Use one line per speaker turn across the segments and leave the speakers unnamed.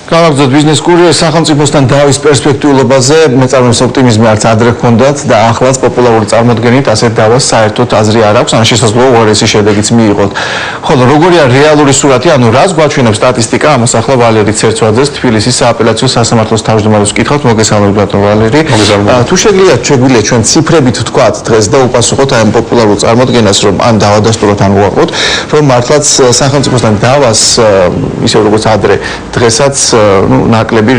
Გავაგრძოთ ბიზნეს კურიერს სახელმწიფოსთან დავის პერსპექტიულობაზე მეწარმეების ოპტიმიზმი არც ადრე ჰქონდათ და ახლაც პოპულარული წარმოდგენით ასეთ დავას საერთოდ აზრი არ აქვს, ან შესაძლოა უარესი შედეგიც მიიღოთ. ხოლო როგორია რეალური სურათი, ანუ რას გვაჩვენებს სტატისტიკა, ამას ახლა ვალერი ცერცვაძეს თბილისის სააპელაციო სასამართლოს თავმჯდომარეს ვკითხავთ. მოგესალმებით ბატონ ვალერი. თუ შეგვიძლია ჩვენ ციფრებით ვთქვათ დღეს და უპასუხოთ აი ამ პოპულარულ წარმოდგენას, რომ ან დავადასტუროთ ან უარყოთ, რომ მართლაც სახელმწიფოსთან დავას ისე როგორც ადრე დღესაც ნაკლები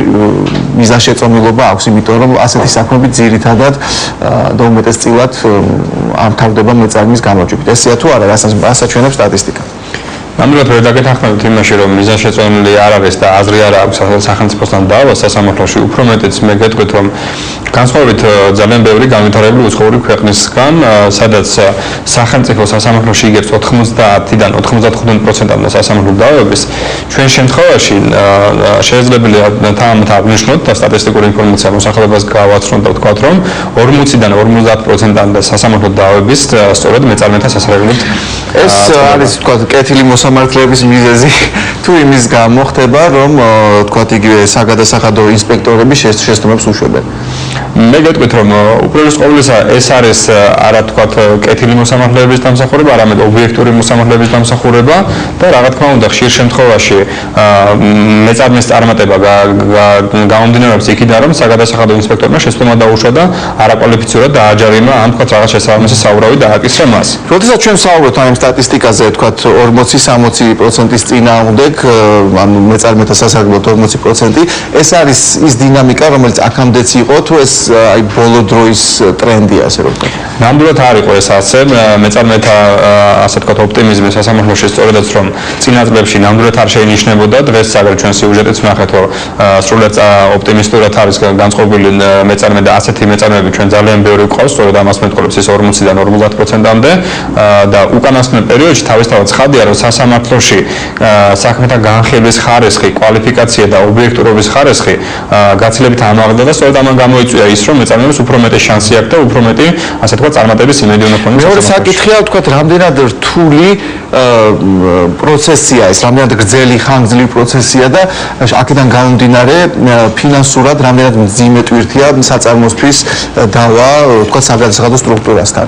მიზანშეწონილობა აქვს, იმიტომ რომ ასეთი საქმეები ძირითადად და უმეტესწილად ამთავრდება მეწარმის გამარჯვებით. ესეა თუ არა, რასაც აჩვენებს სტატისტიკა?
ნამდვილად ვერ დაგეთანხმებით იმაში, რომ მიზანშეწონილი არ არის და აზრი არ აქვს სახელმწიფოსთან დავას სასამართლოში, უფრო მეტიც მე გეტყვით, რომ განსხვავებით ძალიან ბევრი განვითარებული უცხოური ქვეყნისგან, სადაც სახელმწიფო სასამართლოში იგებს 90-დან 95%-მდე სასამართლო დავების, ჩვენ შემთხვევაში შესაძლებელია თამამად აღნიშნოთ და სტატისტიკური ინფორმაცია მოსახლეობას გავაცნოთ და ვთქვათ, რომ 40-დან 50%-მდე სასამართლო დავების სწორედ მეწარმეთა სასარგებლოდ
ეს არის ვთქვათ კეთილი მოსამართლეების მიზეზი თუ იმის გამო ხდება, რომ ვთქვათ იგივე საგადასახადო ინსპექტორები შეცდომებს უშვებენ.
მე გეტყვით, რომ უპირველეს ყოვლისა ეს არის არა თქვათ კეთილი მოსამართლეების დამსახურება, არამედ ობიექტური მოსამართლეების დამსახურება და რა თქმა უნდა ხშირ შემთხვევაში მეწარმის წარმატება გამომდინარეობს იქიდან, რომ საგადასახადო ინსპექტორმა შეცდომა დაუშვა და არაკვალიფიცირებულად დააჯარიმა ან თქვათ რაღაც შესაბამისი საურავი დააკისრა მას.
როდესაც ჩვენ ვსაუბრობთ ამ სტატისტიკაზე, თქვათ 40-60%-ის წინააღმდეგ, ანუ მეწარმეთა სასარგებლოდ 40%, ეს არის ის დინამიკა, რომელიც აქამდეც იყო, თუ ეს აი ბოლო დროის ტრენდია, ასე რომ ვთქვათ.
ნამდვილად არ იყო ეს ასე, მეწარმეთა ასე თქვათ ოპტიმიზმი სასამართლოში სწორედაც რომ წინა წლებში ნამდვილად არ შეინიშნებოდა, დღეს აგერ ჩვენ სიუჟეტიც ვნახეთ, რომ სრულად ოპტიმისტურად არის განწყობილი მეწარმე და ასეთი მეწარმეები ჩვენ ძალიან ბევრი გვყავს, სწორედ ამას მეტყოლებს ის 40-დან 50%-მდე და უკანასკნელ პერიოდში თავისთავად ცხადია, რომ სასამართლოში საქმეთა განხილვის ხარისხი, კვალიფიკაცია და ობიექტურობის ხარისხი გაცილებით ამაღლდა და სწორედ ამან გამოიწვია ის, რომ მეწარმეებს უფრო მეტი შანსი აქვს და უფრო მეტი, ასე თქვა, წარმატების იმედი უნდა ქონდეს.
მეორე საკითხია, თქვა, რამდენად რთული პროცესია ეს, რამდენად გრძელი ხანგრძლივი პროცესია და აქედან გამომდინარე ფინანსურად რამდენად მძიმე ტვირთია საწარმოსთვის დავა, თქვა, საგადასახადო სტრუქტურასთან.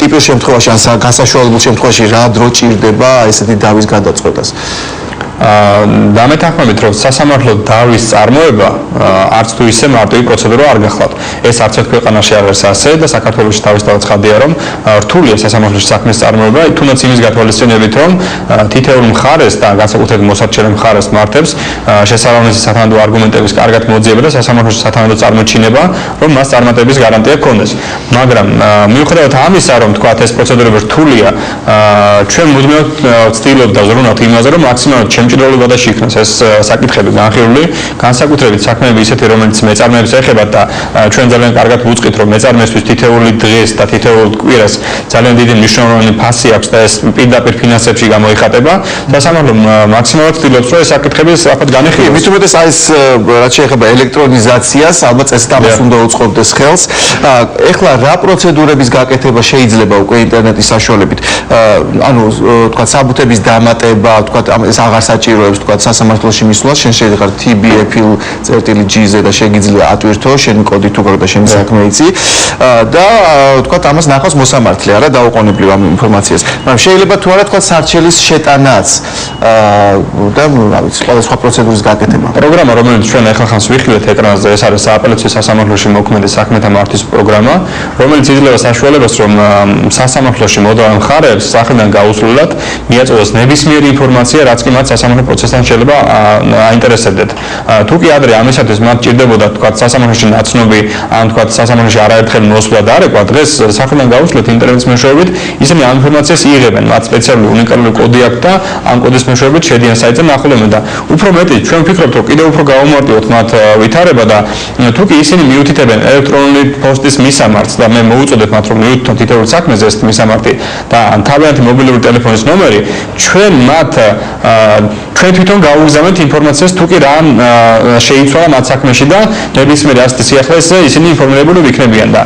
ტიპის შემთხვევაში ან გასაშუალებულ შემთხვევაში რა დრო ჭირდება ესეთი დავის გადაწყვეტას? დამეთანხმებით, რომ სასამართლო დავის წარმოება არც თუ ისე მარტივი პროცედურა არ გახლავთ. ეს არც ერთ ქვეყანაში არ არის ასე და საქართველოში თავისთავად ცხადია, რომ რთულია სასამართლოში საქმის წარმოება, თუნდაც იმის გათვალისწინებით, რომ თითოეულ მხარეს და განსაკუთრებით მოსარჩენელ მხარეს მართებს შესაბამისი სათანადო არგუმენტების კარგად მოძიება და სასამართლოში სათანადო წარმოჩინება, რომ მას წარმატების გარანტია ჰქონდეს. მაგრამ მიუხედავად ამისა, რომ თქვათ ეს პროცედურები რთულია, ჩვენ მუდმივად ვცდილობთ და ვზრუნავთ იმაზე, რომ მაქსიმალურად შემჭრელობა და შეიქმნას ეს საკითხები განხილული, განსაკუთრებით საქმეები ისეთი, რომელიც მეწარმეებს ეხება და ჩვენ ძალიან კარგად ვუწყით, რომ მეწარმეებისთვის თითოეული დღეს და თითოეულ კვირას ძალიან დიდი მნიშვნელოვანი ფასი აქვს და ეს პირდაპირ ფინანსებში გამოიხატება. სასამართლო მაქსიმალურად ვცდილობს, რომ ეს საკითხები სწრაფად განეხილოს. მით უმეტეს აი ეს რაც შეეხება ელექტრონიზაციას, ალბათ ეს თამას უნდა უწყობდეს ხელს. ეხლა რა პროცედურების გაკეთება შეიძლება უკვე ინტერნეტის საშუალებით? ანუ თქვა საბუთების დამატება, თქვა ეს აღარ საჭიროებს თქვა სასამართლოში მისვლა, შენ შეიძლება TBFIL.GZ და შეგიძლია ატვირთო შენი კოდი თუ გაქვს და შენი საქმე იცი და თქვა ამას ნახავს მოსამართლე, არა დაუყოვნებლივ ამ ინფორმაციას. მაგრამ შეიძლება თუ არა თქვა სარჩელის შეტანაც და რა ვიცი, სხვა პროცედურის გაკეთება.
პროგრამა, რომელიც ჩვენ ახლა ხანს ვიხილეთ ეკრანზე, ეს არის სააპელაციო სასამართლოში მოქმედი საქმეთა მართვის პროგრამა, რომელიც იძლევა საშუალებას, რომ სასამართლოში მოდავან მხარეებს სახელიდან გაუსვლელად მიაწოდოს ნებისმიერი ინფორმაცია, რაც კი მათ სასამართლო პროცესთან შეიძლება აინტერესებდეთ. თუ კი ადრე ამისათვის მათ ჭირდებოდა თქვა სასამართლოში ნაცნობი, ან თქვა სასამართლოში არაერთხელ მოსვლა და არეკვა, დღეს სახელიდან გაუსვლელად ინტერნეტის მეშვეობით ისინი ამ ინფორმაციას იღებენ, მათ სპეციალური უნიკალური კოდი აქვს და ამ კოდის მეშვეობით შედიან საიტზე ნახულობენ და უფრო მეტი ჩვენ ვფიქრობთ, რომ კიდევ უფრო გავუმარტივოთ მათ ვითარება და თუ კი ისინი მიუთითებენ ელექტრონული პოსტის მისამართს და მე მოუწოდებ მათ, რომ მიუთითონ თითოეულ საქმეზე ეს მისამართი და თავიანთი მობილური ტელეფონის ნომერი, ჩვენ
ჩვენ თვითონ გავუგზავნეთ ინფორმაციას თუ კი რა შეიცვალა მათ საქმეში და ნებისმიერ ასეთი სიახლეს ისინი ინფორმირებული ვიქნებიან და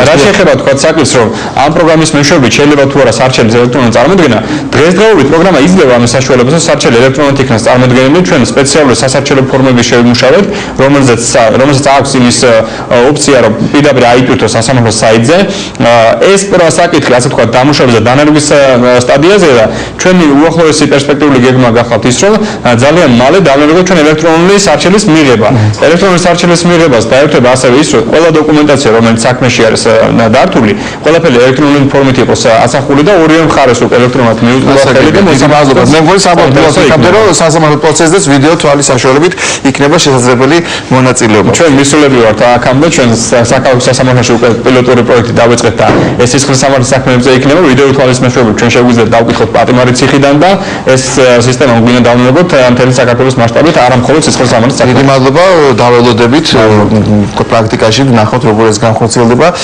რაც შეეხება თქვა საქმეს რომ ამ პროგრამის მეშვეობით შეიძლება თუ არა სარჩელის ელექტრონული წარმოდგენა დღესდღეობით პროგრამა იძლევა ამ საშუალებას სარჩელი ელექტრონულად იქნას წარმოდგენილი ჩვენ სპეციალური სასარჩელო ფორმები შევიმუშავეთ რომელზეც აქვს იმის ოფცია რომ პირდაპირ აიტვირთოს სასამართლოს საიტზე ეს საკითხი ასე თქვა დამუშავების და დანერგვის სტადიაზე და ჩვენი უახლოესი პერსპექტიული გეგმა გახავთ ის რომ ძალიან მალე დავერგოთ ჩვენ ელექტრონული სარჩელის მიღება ელექტრონული სარჩელის მიღებას დაერთვება ასევე ის რომ ყველა დოკუმენტაცია რომელიც საქმეში არის დართული ყველაფერი ელექტრონული ფორმით იყოს ასახული და ორივე მხარეს უკვე ელექტრონულად მიუწვდომას ხელი და მოსამართლობა
მე მგონი საბოლოოდ რომ სასამართლო პროცესზეც ვიდეო თვალის საშუალებით იქნება შესაძლებელი მონაწილეობა
ჩვენ მისულები ვართ აქამდე ჩვენ საკალათო სასამართლოში უკვე პილოტური პროექტი დავიწყეთ და ეს სისხლის სამართლის საქმეებზე იქნება ვიდეო თვალის მეშვეობით ჩვენ შეგვიძლია დავკითხოთ პატიმარი ციხიდან და ეს სისტემა გვინდა დავნებოთ მთელი საქართველოს მასშტაბით არა მხოლოდ სისხლის სამართლის
დიდი მადლობა დაველოდებით პრაქტიკაში ვნახოთ როგორ ეს განხორციელდება